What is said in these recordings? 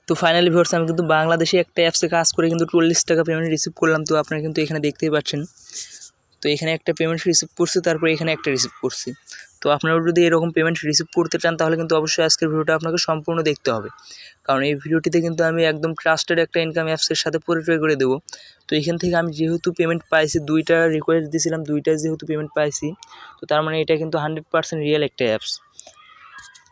তো finally viewers আমি কিন্তু বাংলাদেশে একটা অ্যাপসে কাজ করে কিন্তু 40 টাকা পেমেন্ট রিসিভ করলাম। তো আপনারা কিন্তু এখানে দেখতেই পাচ্ছেন। তো এখানে একটা পেমেন্ট রিসিভ করছি, তারপরে এখানে একটা রিসিভ করছি। তো আপনারা যদি এরকম পেমেন্ট রিসিভ করতে চান তাহলে কিন্তু অবশ্যই আজকের ভিডিওটা আপনাকে সম্পূর্ণ দেখতে হবে, কারণ এই ভিডিওটিতে কিন্তু আমি একদম ট্রাস্টেড একটা ইনকাম অ্যাপসের সাথে পরিচয় করে দেবো। তো এখান থেকে আমি যেহেতু পেমেন্ট পাইছি, 2টা রিকোয়েস্ট দিয়েছিলাম, 2টায় যেহেতু পেমেন্ট পাইছি, তো তার মানে এটা কিন্তু 100% রিয়েল একটা অ্যাপস।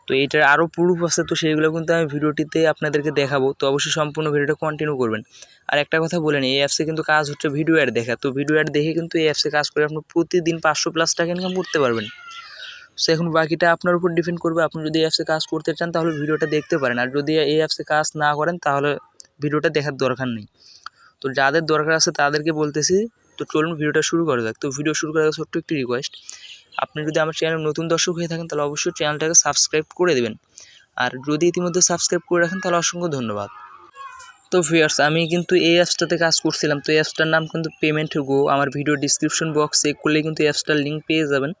তো এইটার আরও প্রুফ আছে, তো সেইগুলো কিন্তু আমি ভিডিওটিতে আপনাদেরকে দেখাবো। তো অবশ্যই সম্পূর্ণ ভিডিওটা কন্টিনিউ করবেন। আর একটা কথা বলে নিই, এই অ্যাপসে কিন্তু কাজ হচ্ছে ভিডিও অ্যাড দেখা। তো ভিডিও অ্যাড দেখে কিন্তু এই অ্যাপসে কাজ করে আপনি প্রতিদিন 500+ টাকা ইনকাম করতে পারবেন। সো এখন বাকিটা আপনার উপর ডিপেন্ড করবে। আপনি যদি এই অ্যাপসে কাজ করতে চান তাহলে ভিডিওটা দেখতে পারেন, আর যদি এই অ্যাপসে কাজ না করেন তাহলে ভিডিওটা দেখার দরকার নেই। তো যাদের দরকার আছে তাদেরকে বলতেছি, তো চলুন ভিডিওটা শুরু করা যাক। তো ভিডিও শুরু করার ছোট্ট একটি রিকোয়েস্ট, আপনি যদি আমার চ্যানেল নতুন দর্শক হয়ে থাকেন তাহলে অবশ্যই চ্যানেলটাকে সাবস্ক্রাইব করে দেবেন, আর যদি ইতিমধ্যে সাবস্ক্রাইব করে রাখেন তাহলে অসংখ্য ধন্যবাদ। তো ভিউয়ার্স আমি কিন্তু এই অ্যাপসটাতে কাজ করছিলাম। তো এই অ্যাপসটার নাম কিন্তু পেমেন্ট গো। আমার ভিডিও ডিসক্রিপশন বক্স চেক করলে কিন্তু এই অ্যাপসটার লিঙ্ক পেয়ে যাবেন।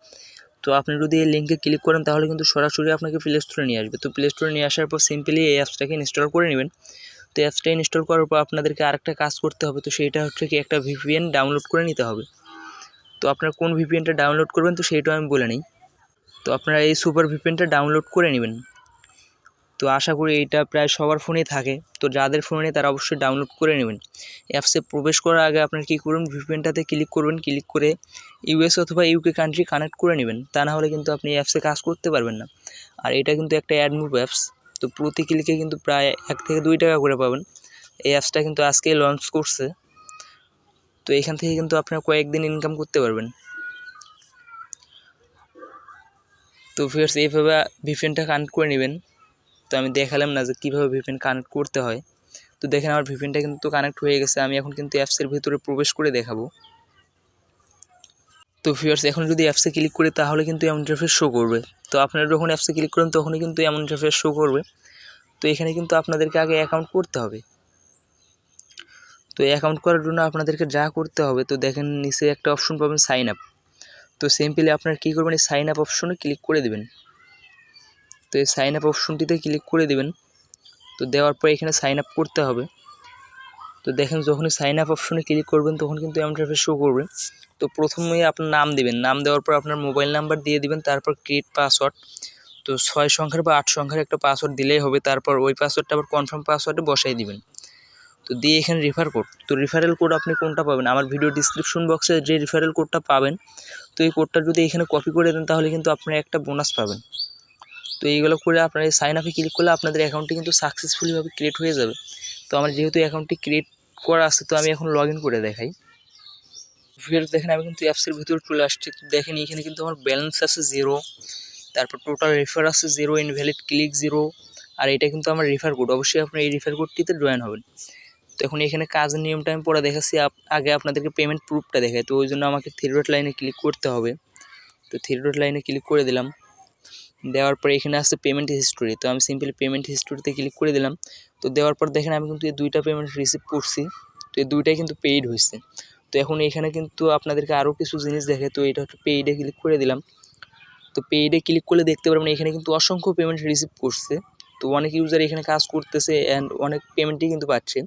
তো আপনি যদি এই লিঙ্কে ক্লিক করেন তাহলে কিন্তু সরাসরি আপনাকে প্লে স্টোরে নিয়ে আসবে। তো প্লে স্টোরে নিয়ে আসার পর সিম্পলি এই অ্যাপসটাকে ইনস্টল করে নেবেন। তো অ্যাপসটা ইনস্টল করার পর আপনাদেরকে আরেকটা কাজ করতে হবে, তো সেইটা হচ্ছে কি একটা ভিপিএন ডাউনলোড করে নিতে হবে। তো আপনারা কোন ভিপিএনটা ডাউনলোড করবেন তো সেইটাও আমি বলে নিই। তো আপনারা এই সুপার ভিপিএনটা ডাউনলোড করে নেবেন। তো আশা করি এইটা প্রায় সবার ফোনেই থাকে, তো যাদের ফোনে নেই তারা অবশ্যই ডাউনলোড করে নেবেন। অ্যাপসে প্রবেশ করার আগে আপনারা কী করবেন, ভিপিএনটাতে ক্লিক করবেন, ক্লিক করে ইউএস অথবা ইউকে কান্ট্রি কানেক্ট করে নেবেন। তা না হলে কিন্তু আপনি অ্যাপসে কাজ করতে পারবেন না। আর এটা কিন্তু একটা অ্যাডমুভ অ্যাপস, তো প্রতি ক্লিকে কিন্তু প্রায় 1 থেকে 2 টাকা করে পাবেন। এই অ্যাপসটা কিন্তু আজকে লঞ্চ করছে, তো এখান থেকে কিন্তু আপনারা কয়েকদিন ইনকাম করতে পারবেন। তো ফিয়ার্স এইভাবে ভিপিএনটা কানেক্ট করে নেবেন। তো আমি দেখালাম না যে কীভাবে ভিপিএন কানেক্ট করতে হয়। তো দেখেন আমার ভিপিএনটা কিন্তু কানেক্ট হয়ে গেছে। আমি এখন কিন্তু অ্যাপসের ভিতরে প্রবেশ করে দেখাবো। তো ভিউয়ার্স এখন যদি অ্যাপসে ক্লিক করি তাহলে কিন্তু এমন ইন্টারফেস শো করবে। তো আপনারা যখন অ্যাপসে ক্লিক করেন তখনই কিন্তু এমন ইন্টারফেস শো করবে। তো এখানে কিন্তু আপনাদেরকে আগে অ্যাকাউন্ট করতে হবে। তো অ্যাকাউন্ট করার জন্য আপনাদেরকে যা করতে হবে, তো দেখেন নিচে একটা অপশন পাবেন সাইন আপ। তো সিম্পলি আপনারা কী করবেন, এই সাইন আপ অপশনে ক্লিক করে দেবেন। তো এই সাইন আপ অপশনটিতে ক্লিক করে দেবেন। তো দেওয়ার পর এখানে সাইন আপ করতে হবে। তো দেখেন যখনই সাইন আপ অপশনে ক্লিক করবেন তখন কিন্তু এমন ইন্টারফেস শো করবে। তো প্রথমেই আপনার নাম দিবেন, নাম দেওয়ার পর আপনার মোবাইল নাম্বার দিয়ে দিবেন, তারপর ক্রিয়েট পাসওয়ার্ড। তো 6 সংখ্যার বা 8 সংখ্যার একটা পাসওয়ার্ড দিলেই হবে। তারপর ওই পাসওয়ার্ডটা আবার কনফার্ম পাসওয়ার্ডে বসাই দিবেন। তো দিয়ে এখানে রেফার কোড, তো রেফারেল কোড আপনি কোনটা পাবেন, আমার ভিডিও ডিসক্রিপশন বক্সে যে রেফারেল কোডটা পাবেন, তো এই কোডটা যদি এখানে কপি করে দেন তাহলে কিন্তু আপনারা একটা বোনাস পাবেন। তো এইগুলো করে আপনারা এই সাইন আপে ক্লিক করলে আপনাদের অ্যাকাউন্টটি কিন্তু সাকসেসফুলিভাবে ক্রিয়েট হয়ে যাবে। তো আমার যেহেতু অ্যাকাউন্টটি ক্রিয়েট করা আছে, তো আমি এখন লগ ইন করে দেখাই। ভিডিওতে দেখেন আমি কিন্তু অ্যাপসের ভিতরে চলে আসছি। তো দেখেন এখানে কিন্তু আমার ব্যালেন্স আছে 0, তারপর টোটাল রেফার আছে 0, ইনভ্যালিড ক্লিক 0, আর এটা কিন্তু আমার রেফার কোড। অবশ্যই আপনার এই রেফার কোডটিতে জয়েন হবেন। তো এখন এখানে কাজের নিয়মটা আমি পরে দেখাচ্ছি। আগে আপনাদেরকে পেমেন্ট প্রুফটা দেখাই। তো ওই জন্য আমাকে 3 ডট লাইনে ক্লিক করতে হবে। তো 3 ডট লাইনে ক্লিক করে দিলাম। দেওয়ার পরে এখানে আসছে পেমেন্ট হিস্টোরি। তো আমি সিম্পলি পেমেন্ট হিস্টোরিতে ক্লিক করে দিলাম। তো দেওয়ার পর দেখেন আমি কিন্তু এই 2টা পেমেন্ট রিসিভ করছি। তো এই 2টাই কিন্তু পেইড হয়েছে। তো এখন এখানে কিন্তু আপনাদেরকে আরও কিছু জিনিস দেখে। তো এটা হচ্ছে পেইডে ক্লিক করে দিলাম। তো পেইডে ক্লিক করলে দেখতে পারবেন এখানে কিন্তু অসংখ্য পেমেন্ট রিসিভ করছে। তো অনেক ইউজার এখানে কাজ করতেছে অ্যান্ড অনেক পেমেন্টই কিন্তু পাচ্ছে।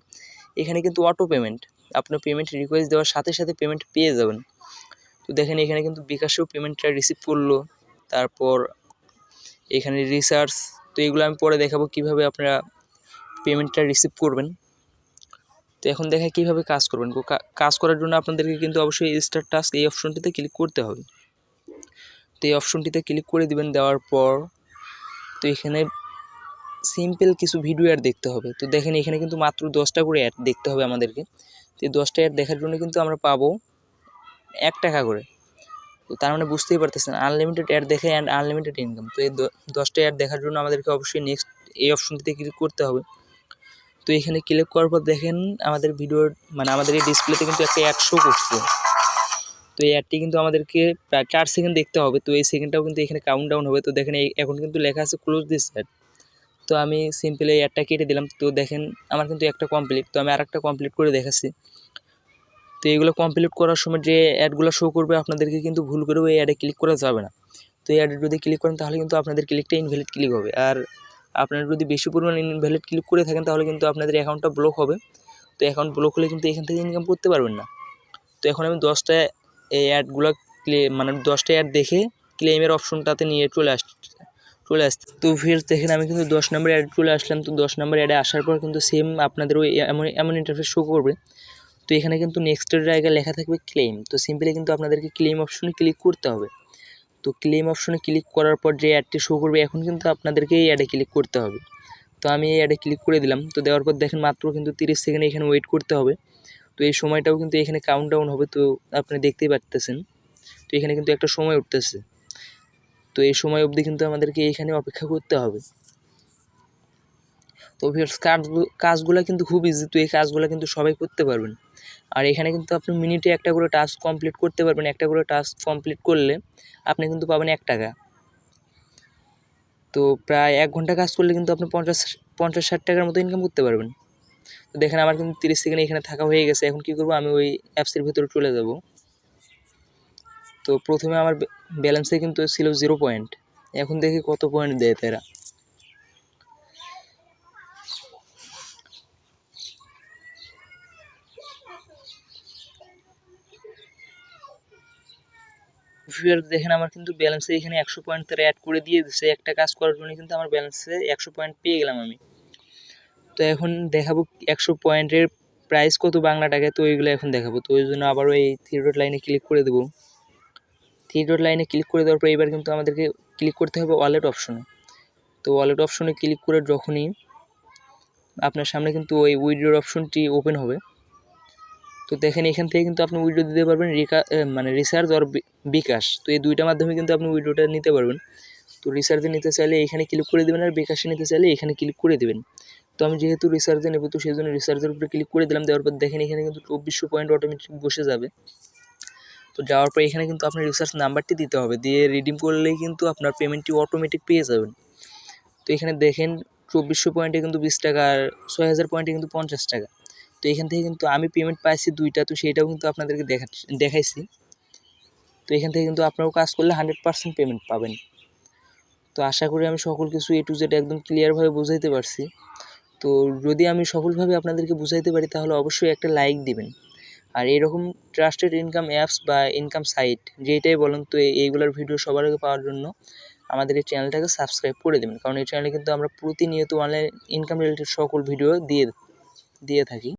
এখানে কিন্তু অটো পেমেন্ট, আপনার পেমেন্ট রিকোয়েস্ট দেওয়ার সাথে সাথে পেমেন্ট পেয়ে যাবেন। তো দেখেন এখানে কিন্তু বিকাশেও পেমেন্টটা রিসিভ করলো। তারপর এখানে রিসার্চ, তো এগুলো আমি পরে দেখাবো কীভাবে আপনারা পেমেন্টটা রিসিভ করবেন। তো এখন দেখা কীভাবে কাজ করবেন। কাজ করার জন্য আপনাদেরকে কিন্তু অবশ্যই স্টার্ট টাস্ক এই অপশনটিতে ক্লিক করতে হবে। তো এই অপশনটিতে ক্লিক করে দিবেন। দেওয়ার পর তো এখানে সিম্পল কিছু ভিডিও অ্যাড দেখতে হবে। তো দেখেন এখানে কিন্তু মাত্র 10টা করে অ্যাড দেখতে হবে আমাদেরকে। তো এই 10টা অ্যাড দেখার জন্য কিন্তু আমরা পাবো 1 টাকা করে। তো তার মানে বুঝতেই পারতেছেন আনলিমিটেড অ্যাড দেখে অ্যান্ড আনলিমিটেড ইনকাম। তো এই 10টা অ্যাড দেখার জন্য আমাদেরকে অবশ্যই নেক্সট এই অপশনটিতে ক্লিক করতে হবে। তো এখানে ক্লিক করার পর দেখেন আমাদের ভিডিওর আমাদের এই ডিসপ্লেতে কিন্তু একটা অ্যাড শো করছে। তো এই অ্যাডটি কিন্তু আমাদেরকে প্রায় 4 সেকেন্ড দেখতে হবে। তো এই সেকেন্ডটাও কিন্তু এখানে কাউন্ট ডাউন হবে। তো দেখেন এখন কিন্তু লেখা আছে ক্লোজ দিস অ্যাড। তো আমি সিম্পলি এই অ্যাডটা কেটে দিলাম। তো দেখেন আমার কিন্তু একটা কমপ্লিট। তো আমি আরেকটা কমপ্লিট করে দেখাচ্ছি। তো এইগুলো কমপ্লিট করার সময় যে অ্যাডগুলো শো করবে আপনাদেরকে কিন্তু ভুল করেও এই অ্যাডে ক্লিক করা যাবে না। তো এই অ্যাডে যদি ক্লিক করেন তাহলে কিন্তু আপনাদের ক্লিকটা ইনভ্যালিড ক্লিক হবে। আর আপনারা যদি বেশি পরিমাণ ইনভ্যালিড ক্লিক করে থাকেন তাহলে কিন্তু আপনাদের অ্যাকাউন্টটা ব্লক হবে। তো অ্যাকাউন্ট ব্লক হলে কিন্তু এখান থেকে ইনকাম করতে পারবেন না। তো এখন আমি 10টা এই অ্যাডগুলো মানে 10টা অ্যাড দেখে ক্লেমের অপশনটাতে নিয়ে চলে আসছে। তো ফির দেখেন আমি কিন্তু 10 নম্বর অ্যাড চলে আসলাম। তো 10 নম্বর অ্যাডে আসার পর কিন্তু সেম আপনাদের ওই এমন ইন্টারফেস শো করবে। তো এখানে কিন্তু নেক্সটের জায়গায় লেখা থাকবে ক্লেম। তো সিম্পলি কিন্তু আপনাদেরকে ক্লেম অপশনে ক্লিক করতে হবে। তো ক্লেম অপশনে ক্লিক করার পর যে অ্যাডটি শো করবে এখন কিন্তু আপনাদেরকে এই অ্যাডে ক্লিক করতে হবে। তো আমি এই অ্যাডে ক্লিক করে দিলাম। তো দেওয়ার পর দেখেন মাত্র কিন্তু 30 সেকেন্ড এখানে ওয়েট করতে হবে। তো এই সময়টাও কিন্তু এখানে কাউন্টডাউন হবে। তো আপনি দেখতেই পারতেছেন। তো এখানে কিন্তু একটা সময় উঠতেছে। তো এই সময় অবধি কিন্তু আমাদেরকে এইখানে অপেক্ষা করতে হবে। তো কাজগুলো কিন্তু খুব ইজি। তো এই কাজগুলো কিন্তু সবাই করতে পারবেন। আর এখানে কিন্তু আপনি মিনিটে একটা করে টাস্ক কমপ্লিট করতে পারবেন। একটা করে টাস্ক কমপ্লিট করলে আপনি কিন্তু পাবেন 1 টাকা। তো প্রায় 1 ঘন্টা কাজ করলে কিন্তু আপনি 50-60 টাকার মতো ইনকাম করতে পারবেন। তো দেখেন আমার কিন্তু 30 সেকেন্ড এখানে থাকা হয়ে গেছে। এখন কী করবো, আমি ওই অ্যাপসের ভিতরে চলে যাব। তো প্রথমে আমার ব্যালেন্সে কিন্তু ছিল 0 পয়েন্ট। এখন দেখি কত পয়েন্ট দেয় তারা। দেখেন আমার কিন্তু ব্যালেন্সে এখানে 100 পয়েন্ট তারা অ্যাড করে দিয়ে দিচ্ছে। একটা কাজ করার জন্য কিন্তু আমার ব্যালেন্সে 100 পয়েন্ট পেয়ে গেলাম আমি। তো এখন দেখাবো 100 পয়েন্টের প্রাইস কত বাংলা টাকায়। তো ওইগুলো এখন দেখাবো। তো ওই জন্য আবারও এই 3 ডট লাইনে ক্লিক করে দেবো। 3 ডট লাইনে ক্লিক করে দেওয়ার পর এবার কিন্তু আমাদেরকে ক্লিক করতে হবে ওয়ালেট অপশনে। তো ওয়ালেট অপশনে ক্লিক করে যখনই আপনার সামনে কিন্তু ওই উইথড্রর অপশনটি ওপেন হবে। তো দেখেন এখান থেকে কিন্তু আপনি উইথড্র দিতে পারবেন মানে রিচার্জ আর বিকাশ। তো এই দুইটার মাধ্যমে কিন্তু আপনি উইথড্রটা নিতে পারবেন। তো রিচার্জে নিতে চাইলে এখানে ক্লিক করে দেবেন, আর বিকাশে নিতে চাইলে এখানে ক্লিক করে দেবেন। তো আমি যেহেতু রিচার্জে নেব তো সেই জন্য রিচার্জের উপরে ক্লিক করে দিলাম। দেওয়ার পর দেখেন এখানে কিন্তু 2400 পয়েন্ট অটোমেটিক বসে যাবে। তো যাওয়ার পর এখানে কিন্তু আপনার রিচার্জ নাম্বারটি দিতে হবে, দিয়ে রিডিম করলেই কিন্তু আপনার পেমেন্টটি অটোমেটিক পেয়ে যাবেন। তো এখানে দেখেন 2400 পয়েন্টে কিন্তু 20 টাকা, আর 6000 পয়েন্টে কিন্তু 50 টাকা। তো এখান থেকে কিন্তু আমি পেমেন্ট পাইছি 2টা। তো সেইটাও কিন্তু আপনাদেরকে দেখাইছি। তো এখান থেকে কিন্তু আপনারাও কাজ করলে 100% পেমেন্ট পাবেন। তো আশা করি আমি সকল কিছু A to Z একদম ক্লিয়ারভাবে বুঝাইতে পারছি। তো যদি আমি সফলভাবে আপনাদেরকে বুঝাইতে পারি তাহলে অবশ্যই একটা লাইক দিবেন। আর এরকম ট্রাস্টেড ইনকাম অ্যাপস বা ইনকাম সাইট যেটাই বলেন, তো এইগুলোর ভিডিও সবার আগে পাওয়ার জন্য আমাদের এই চ্যানেলটাকে সাবস্ক্রাইব করে দেবেন। কারণ এই চ্যানেলে কিন্তু আমরা প্রতিনিয়ত অনলাইন ইনকাম রিলেটেড সকল ভিডিও দিয়ে থাকি।